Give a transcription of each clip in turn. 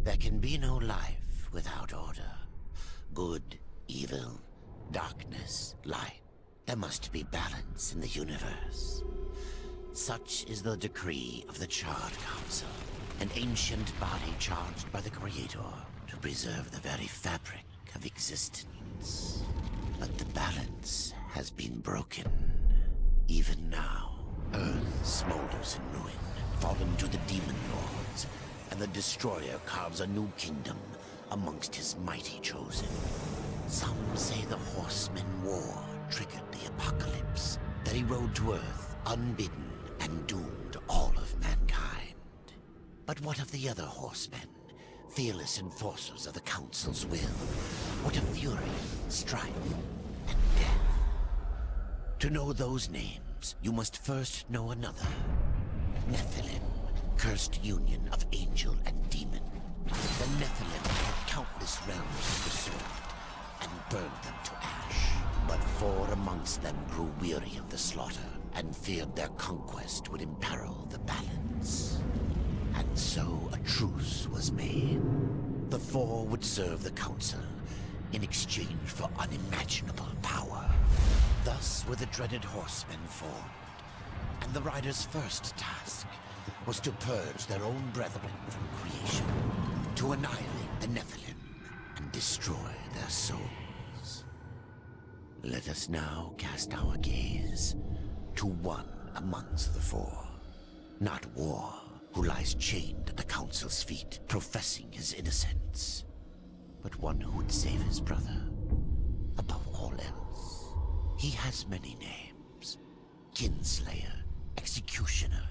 There can be no life without order. Good, evil, darkness, light. There must be balance in the universe. Such is the decree of the Charred Council, an ancient body charged by the Creator to preserve the very fabric of existence. But the balance has been broken. Even now, Earth smolders in ruin, fallen to the Demon Lords, and the Destroyer carves a new kingdom amongst his mighty chosen. Some say the Horseman War triggered the apocalypse, that he rode to Earth unbidden and doomed all of mankind. But what of the other horsemen, fearless enforcers of the Council's will? What of fury, strife, and death? To know those names, you must first know another. Nephilim, cursed union of angel and demon. The Nephilim had countless realms to the sword, and burned them to ash. But 4 amongst them grew weary of the slaughter, and feared their conquest would imperil the balance. And so a truce was made. The 4 would serve the Council in exchange for unimaginable power. Thus were the dreaded horsemen formed, and the riders' first task was to purge their own brethren from creation, to annihilate the Nephilim and destroy their souls. Let us now cast our gaze to one amongst the 4. Not War, who lies chained at the Council's feet, professing his innocence, but one who would save his brother above all else. He has many names: Kinslayer, Executioner,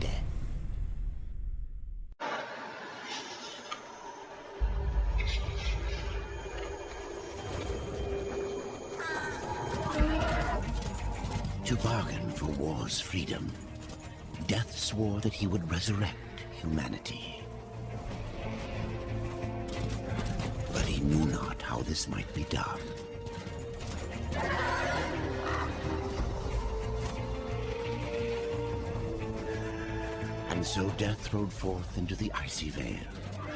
Death. To bargain for War's freedom, Death swore that he would resurrect humanity. But he knew not how this might be done. And so Death rode forth into the icy veil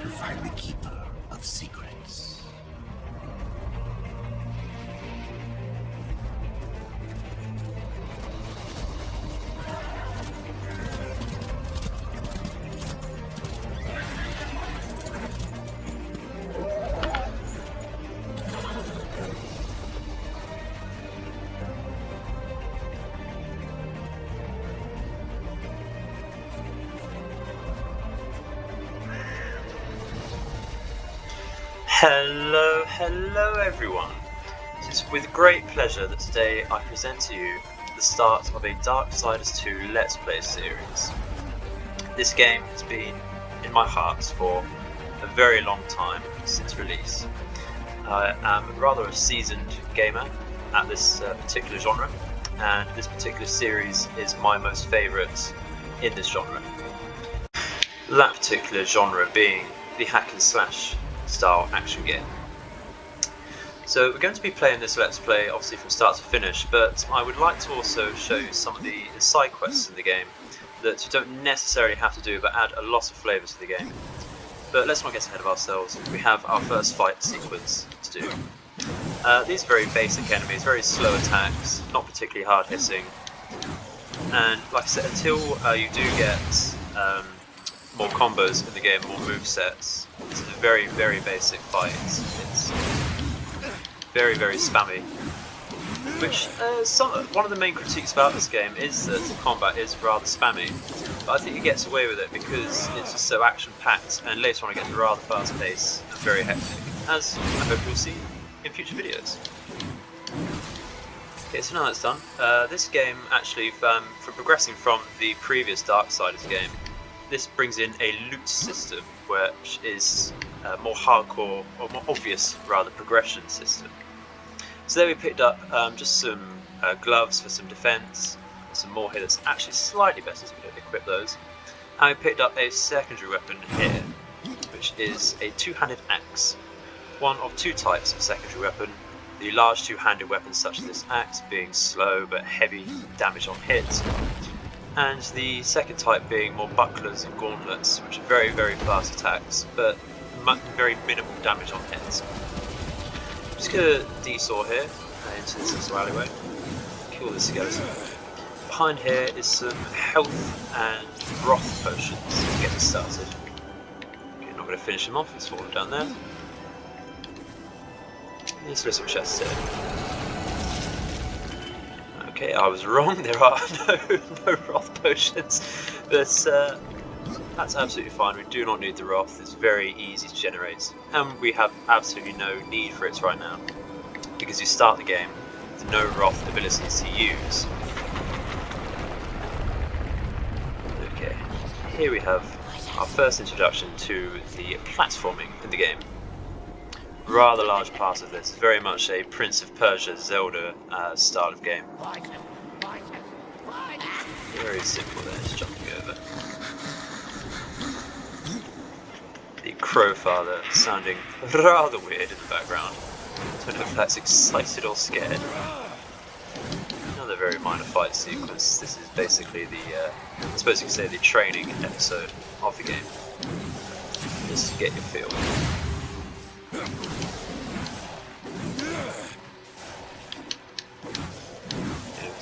to find the Keeper of Secrets. Hello everyone. It is with great pleasure that today I present to you the start of a Darksiders 2 Let's Play series. This game has been in my heart for a very long time since release. I am rather a seasoned gamer at this particular genre, and this particular series is my most favourite in this genre. That particular genre being the hack and slash style action game. So we're going to be playing this Let's Play obviously from start to finish, but I would like to also show you some of the side quests in the game that you don't necessarily have to do but add a lot of flavour to the game. But let's not get ahead of ourselves. We have our first fight sequence to do. These are very basic enemies, very slow attacks, not particularly hard hitting, and like I said, until you do get more combos in the game, more movesets, it's a very basic fight. It's very spammy, which one of the main critiques about this game is that the combat is rather spammy, but I think it gets away with it because it's just so action packed, and later on it gets rather fast paced and very hectic, as I hope you'll see in future videos. Okay, so now that's done, this game actually, for progressing from the previous Darksiders game, this brings in a loot system, which is a more hardcore, or more obvious rather, progression system. So there we picked up just some gloves for some defense, some more here that's actually slightly better, so we don't equip those. And we picked up a secondary weapon here, which is a two-handed axe. One of 2 types of secondary weapon. The large two-handed weapons such as this axe being slow but heavy damage on hit, and the second type being more bucklers and gauntlets, which are very, very fast attacks, but very minimal damage on hits. I'm just going to de-saw here into this little alleyway, kill this skeleton. Behind here is some health and wrath potions to get us started. Okay, not going to finish him off, he's fallen down there. This little chest here. Okay, I was wrong, there are no wrath potions, but that's absolutely fine. We do not need the wrath, it's very easy to generate, and we have absolutely no need for it right now, because you start the game with no wrath abilities to use. Okay, here we have our first introduction to the platforming in the game. Rather large part of this, very much a Prince of Persia Zelda style of game. Very simple there, just jumping over. The Crowfather sounding rather weird in the background. I don't know if that's excited or scared. Another very minor fight sequence. This is basically the, I suppose you could say, the training episode of the game. Just to get your feel.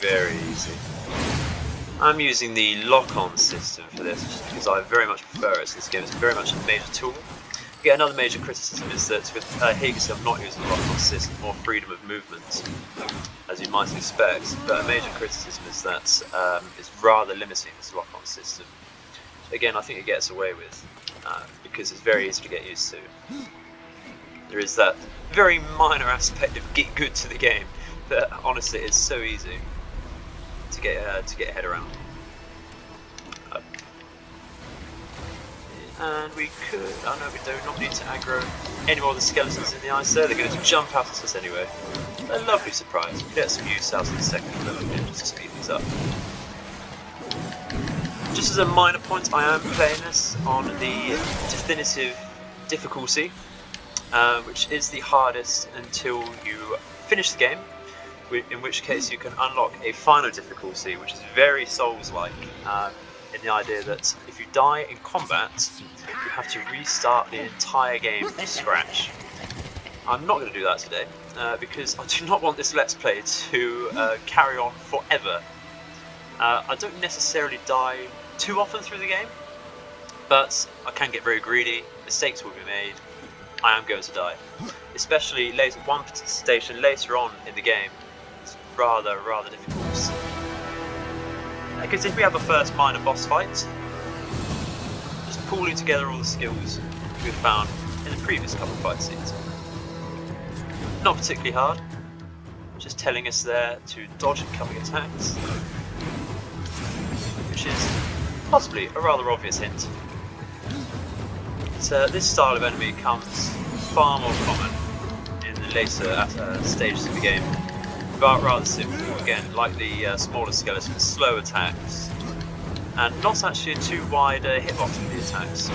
Very easy. I'm using the lock-on system for this just because I very much prefer it. So this game is very much a major tool. Yeah, another major criticism is that with here you can see I'm not using the lock-on system, more freedom of movement, as you might expect. But a major criticism is that it's rather limiting, this lock-on system. Again, I think it gets away with because it's very easy to get used to. There is that very minor aspect of get good to the game that honestly is so easy to get your head around. And we could, oh no, we do not need to aggro any more of the skeletons in the ice there. They're going to jump out at us anyway. A lovely surprise. We get some use out of the second level again just to speed these up. Just as a minor point, I am playing this on the definitive difficulty, which is the hardest until you finish the game, in which case you can unlock a final difficulty, which is very Souls-like, in the idea that if you die in combat, you have to restart the entire game from scratch. I'm not going to do that today, because I do not want this Let's Play to carry on forever. I don't necessarily die too often through the game, but I can get very greedy, mistakes will be made, I am going to die. Especially later, one station later on in the game, it's rather difficult. Because if we have a first minor boss fight, just pooling together all the skills we've found in the previous couple of fight scenes. Not particularly hard, just telling us there to dodge incoming attacks, which is possibly a rather obvious hint. So this style of enemy comes far more common in the later stages of the game, but rather simple, again, like the smaller skeletons, slow attacks, and not actually a too wide hitbox for the attacks.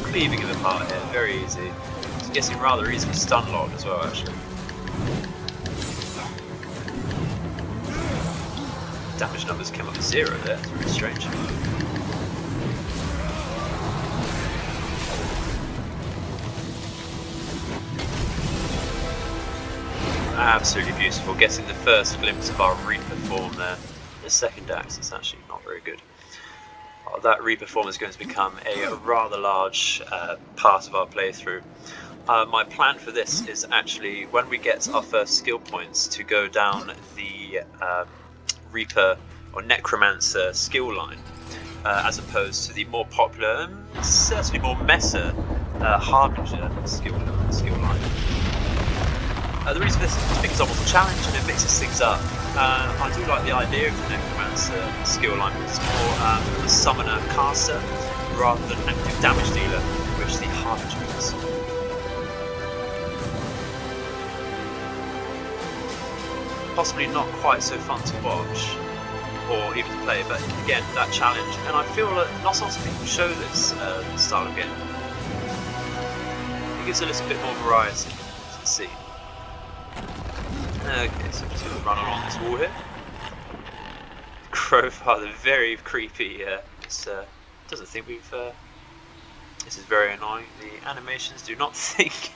Cleaving them apart here, very easy. It's getting rather easily stun locked as well, actually. Damage numbers came up to 0 there, it's very strange. Absolutely beautiful, getting the first glimpse of our Reaper form there. The second axe is actually not very good. That Reaper form is going to become a rather large part of our playthrough. My plan for this is actually, when we get our first skill points, to go down the Reaper or Necromancer skill line, as opposed to the more popular, certainly more meta Harbinger skill line. The reason for this is because I want a challenge and it mixes things up. I do like the idea of the Necromancer skill line, but it's more a summoner caster rather than active damage dealer, which the Harbinger is. Possibly not quite so fun to watch, or even to play, but again, that challenge, and I feel that not lots of people show this style of game. It gives a little bit more variety to see. Okay, so I'm just going to run along this wall here. Crowfather, very creepy. Doesn't think we've. This is very annoying. The animations do not think.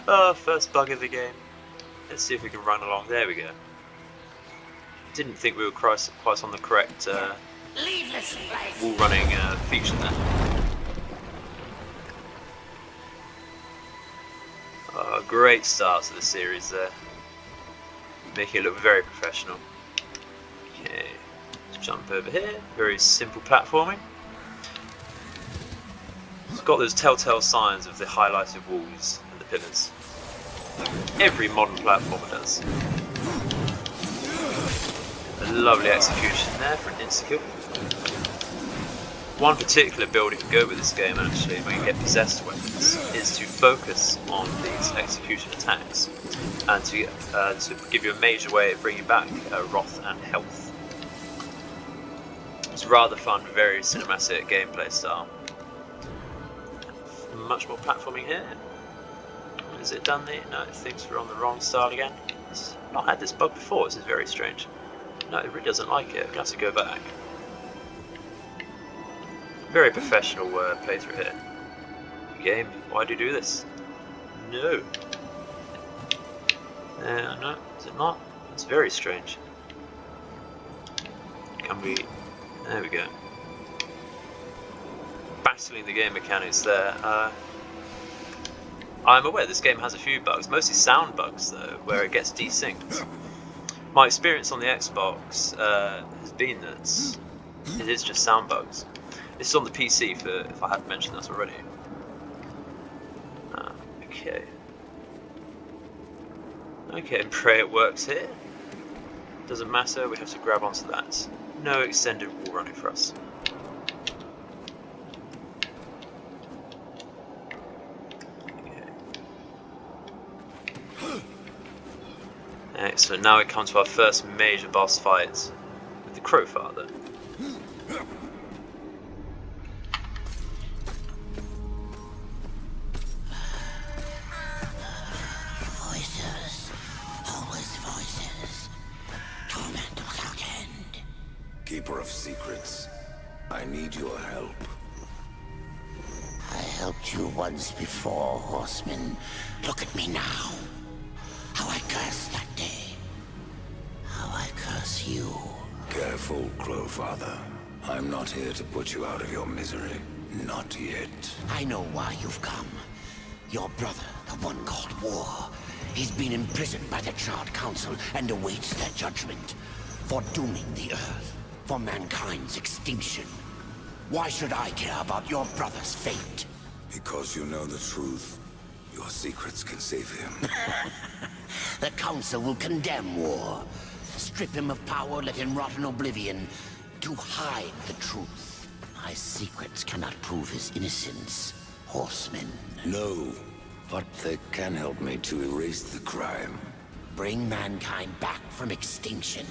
Oh, first bug of the game. Let's see if we can run along. There we go. Didn't think we were quite on the correct wall running feature there. Great start to the series there. Making it look very professional. Okay, let's jump over here. Very simple platforming. It's got those telltale signs of the highlighted walls and the pillars. Every modern platformer does. A lovely execution there for an insta-kill. One particular build you can go with this game actually when you get possessed weapons is to focus on these execution attacks and to give you a major way of bringing back wrath and health. It's rather fun, very cinematic gameplay style. Much more platforming here. Is it done there? No, it thinks we're on the wrong style again. It's not had this bug before, this is very strange. No, it really doesn't like it, I'm going to have to go back. Very professional playthrough here. Game, why do you do this? No. No, is it not? It's very strange. Can we... There we go. Battling the game mechanics there. I'm aware this game has a few bugs, mostly sound bugs though, where it gets desynced. My experience on the Xbox has been that it is just sound bugs. This is on the PC, if I hadn't mentioned that already. Okay. Okay, and pray it works here. Doesn't matter, we have to grab onto that. No extended wall running for us. Excellent, now we come to our first major boss fight with the Crowfather. Voices, always voices, torment without end. Keeper of secrets, I need your help. I helped you once before, horseman. Look at me now. How I cursed that day. How I curse you. Careful, Crowfather. I'm not here to put you out of your misery. Not yet. I know why you've come. Your brother, the one called War, he's been imprisoned by the Charred Council and awaits their judgment. For dooming the Earth. For mankind's extinction. Why should I care about your brother's fate? Because you know the truth. Your secrets can save him. The Council will condemn War. Strip him of power, let him rot in oblivion. To hide the truth. My secrets cannot prove his innocence, horseman. No, but they can help me to erase the crime. Bring mankind back from extinction.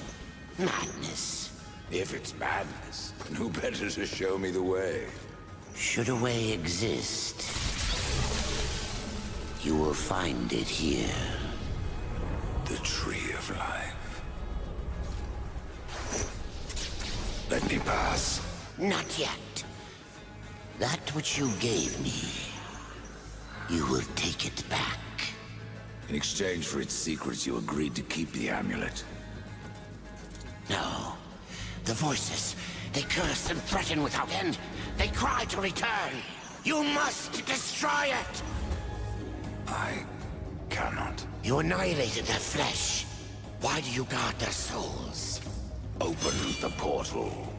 Madness. If it's madness, then who better to show me the way? Should a way exist, you will find it here. The Tree of Life. Let me pass. Not yet. That which you gave me, you will take it back. In exchange for its secrets, you agreed to keep the amulet. No. The voices, they curse and threaten without end. They cry to return. You must destroy it! I cannot. You annihilated their flesh. Why do you guard their souls? Open the portal.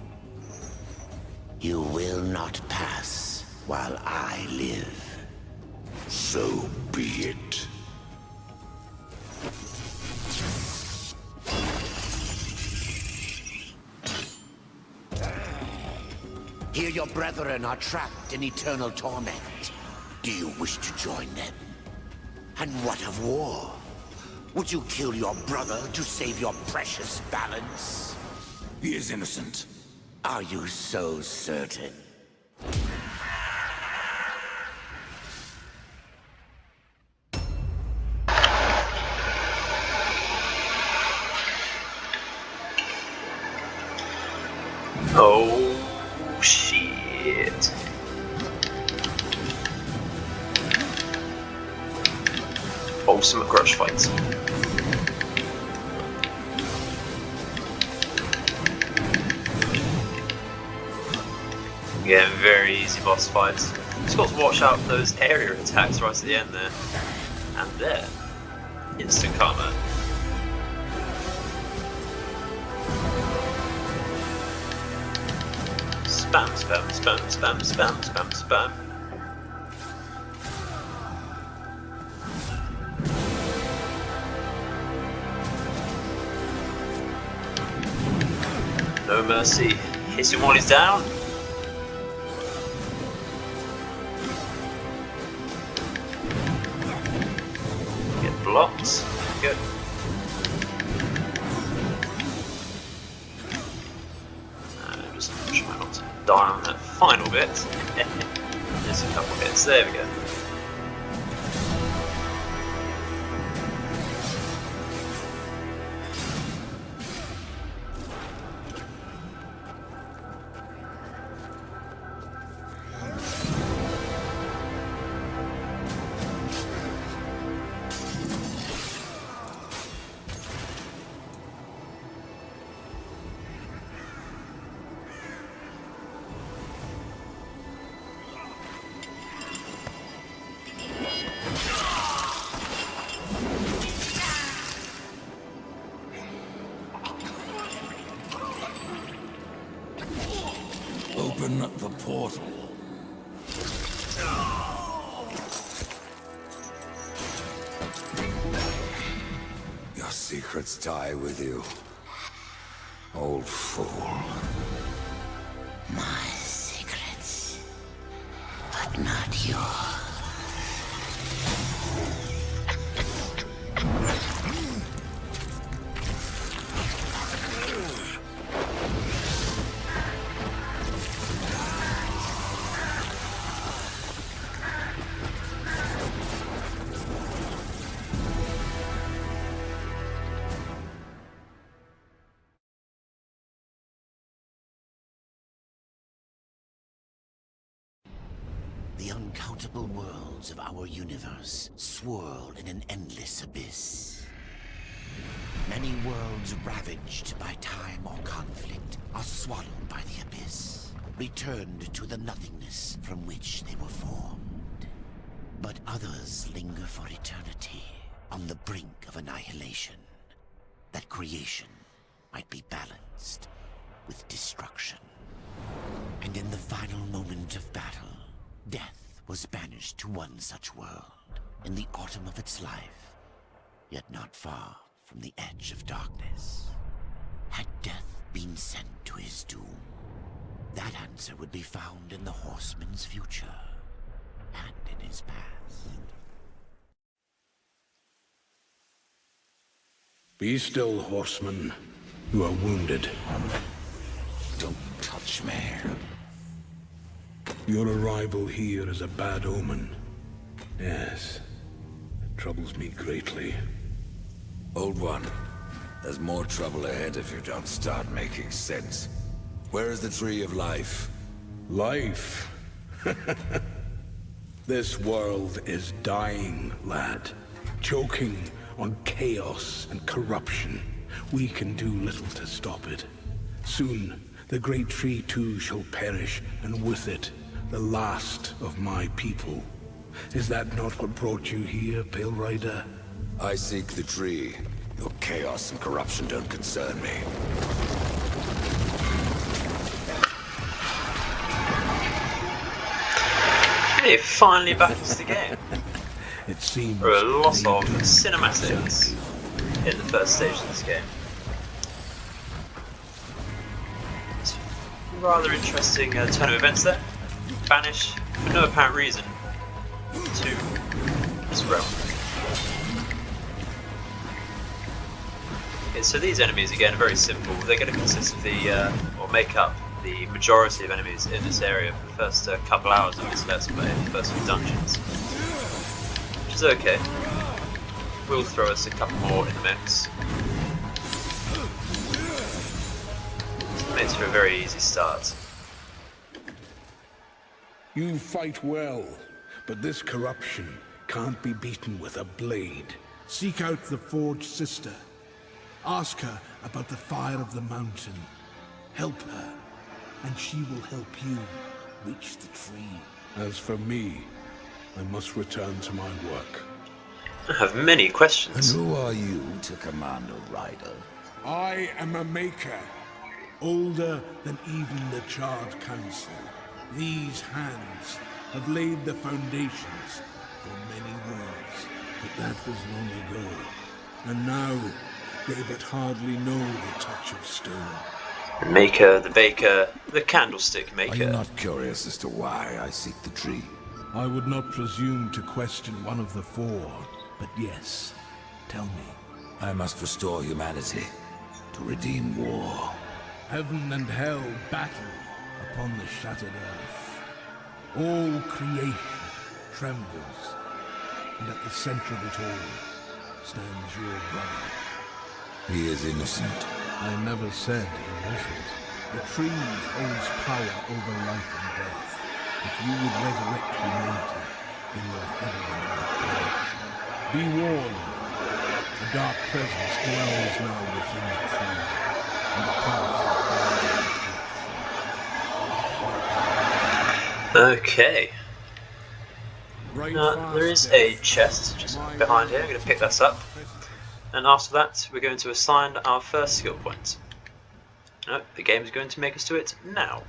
You will not pass while I live. So be it. Here your brethren are trapped in eternal torment. Do you wish to join them? And what of War? Would you kill your brother to save your precious balance? He is innocent. Are you so certain? ultimate grudge fight. Again, very easy boss fights. Just got to watch out for those area attacks right at the end there. And there. Instant karma. Spam, spam, spam, spam, spam, spam, spam. No mercy. Hits him while he's down. Get blocked. Good. Just try not to die on that final bit. Just a couple hits. There we go. Open the portal. Your secrets die with you, old fool. My secrets, but not yours. The uncountable worlds of our universe swirl in an endless abyss. Many worlds ravaged by time or conflict are swallowed by the abyss, returned to the nothingness from which they were formed. But others linger for eternity on the brink of annihilation, that creation might be balanced with destruction. And in the final moment of battle, death was banished to one such world, in the autumn of its life, yet not far from the edge of darkness. Had death been sent to his doom, that answer would be found in the horseman's future, and in his past. Be still, horseman. You are wounded. Don't touch me. Your arrival here is a bad omen. Yes, it troubles me greatly. Old one, there's more trouble ahead if you don't start making sense. Where is the tree of life? Life? This world is dying, lad. Choking on chaos and corruption. We can do little to stop it. Soon, the great tree too shall perish, and with it, the last of my people. Is that not what brought you here, Pale Rider? I seek the tree. Your chaos and corruption don't concern me. Hey, finally back into the game. It seems There are a lot of cinematics in the first stage of this game. It's a rather interesting turn of events there. Banish, for no apparent reason, to this realm. Okay, so these enemies again are very simple. They're going to consist of the, or make up the majority of enemies in this area for the first couple hours of this Let's Play, the first few dungeons. Which is okay. We'll throw us a couple more in the mix. It makes for a very easy start. You fight well, but this corruption can't be beaten with a blade. Seek out the Forge Sister. Ask her about the fire of the mountain. Help her, and she will help you reach the tree. As for me, I must return to my work. I have many questions. And who are you to command a rider? I am a maker, older than even the Charred Council. These hands have laid the foundations for many worlds, but that was long ago. And now, they but hardly know the touch of stone. The maker, the baker, the candlestick Are you maker. not curious as to why I seek the tree? I would not presume to question one of the four, but yes, tell me. I must restore humanity, to redeem war. Heaven and hell battle upon the shattered earth. All creation trembles, and at the center of it all stands your brother. He is innocent. I never said he wasn't. The tree holds power over life and death. If you would resurrect humanity, then you're headed in the right direction. Be warned. A dark presence dwells now within the tree, and the path is barred with Okay. There is a chest just behind here. I'm going to pick this up. And after that, we're going to assign our first skill point. The game is going to make us do it now.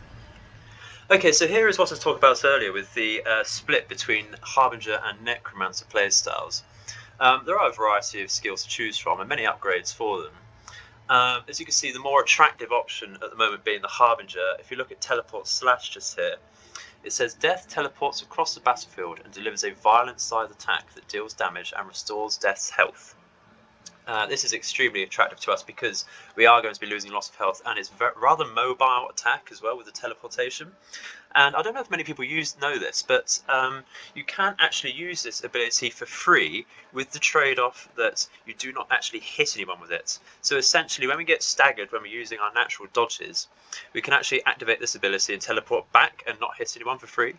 Okay, so here is what I was talking about earlier with the split between Harbinger and Necromancer playstyles. There are a variety of skills to choose from and many upgrades for them. As you can see, the more attractive option at the moment being the Harbinger. If you look at teleport slash just here, it says Death teleports across the battlefield and delivers a violent scythe attack that deals damage and restores Death's health. This is extremely attractive to us because we are going to be losing lots of health, and it's rather mobile attack as well with the teleportation. And I don't know if many people know this, but you can actually use this ability for free with the trade-off that you do not actually hit anyone with it. So essentially, when we get staggered when we're using our natural dodges, we can actually activate this ability and teleport back and not hit anyone for free,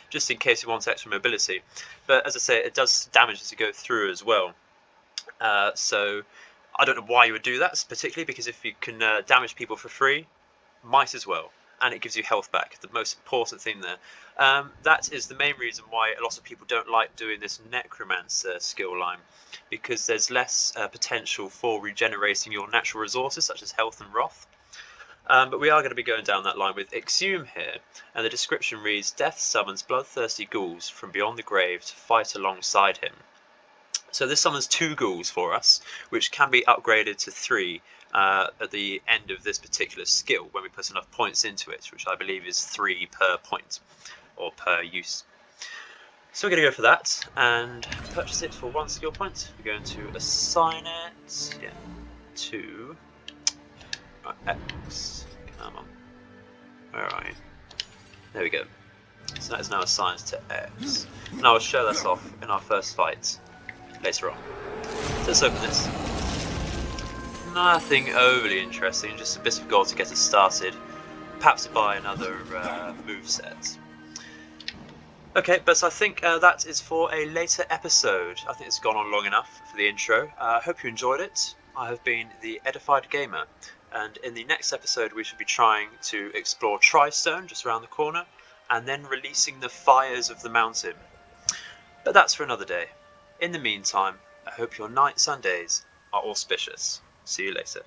just in case you want extra mobility. But as I say, it does damage as you go through as well. So I don't know why you would do that, particularly because if you can damage people for free, might as well. And it gives you health back, the most important thing there. That is the main reason why a lot of people don't like doing this Necromancer skill line, because there's less potential for regenerating your natural resources, such as health and wrath. But we are going to be going down that line with Exhume here, and the description reads, Death summons bloodthirsty ghouls from beyond the grave to fight alongside him. So this summons 2 ghouls for us, which can be upgraded to 3 at the end of this particular skill when we put enough points into it, which I believe is 3 per point, or per use. So we're going to go for that and purchase it for 1 skill point. We're going to assign it to X. Come on. Where are you? There we go. So that is now assigned to X. And I'll show that off in our first fight later on. So let's open this. Nothing overly interesting, just a bit of gold to get us started. Perhaps to buy another moveset. Okay, but I think that is for a later episode. I think it's gone on long enough for the intro. I hope you enjoyed it. I have been the Edified Gamer, and in the next episode we should be trying to explore Tristone just around the corner, and then releasing the fires of the mountain. But that's for another day. In the meantime, I hope your nights and days are auspicious. See you later.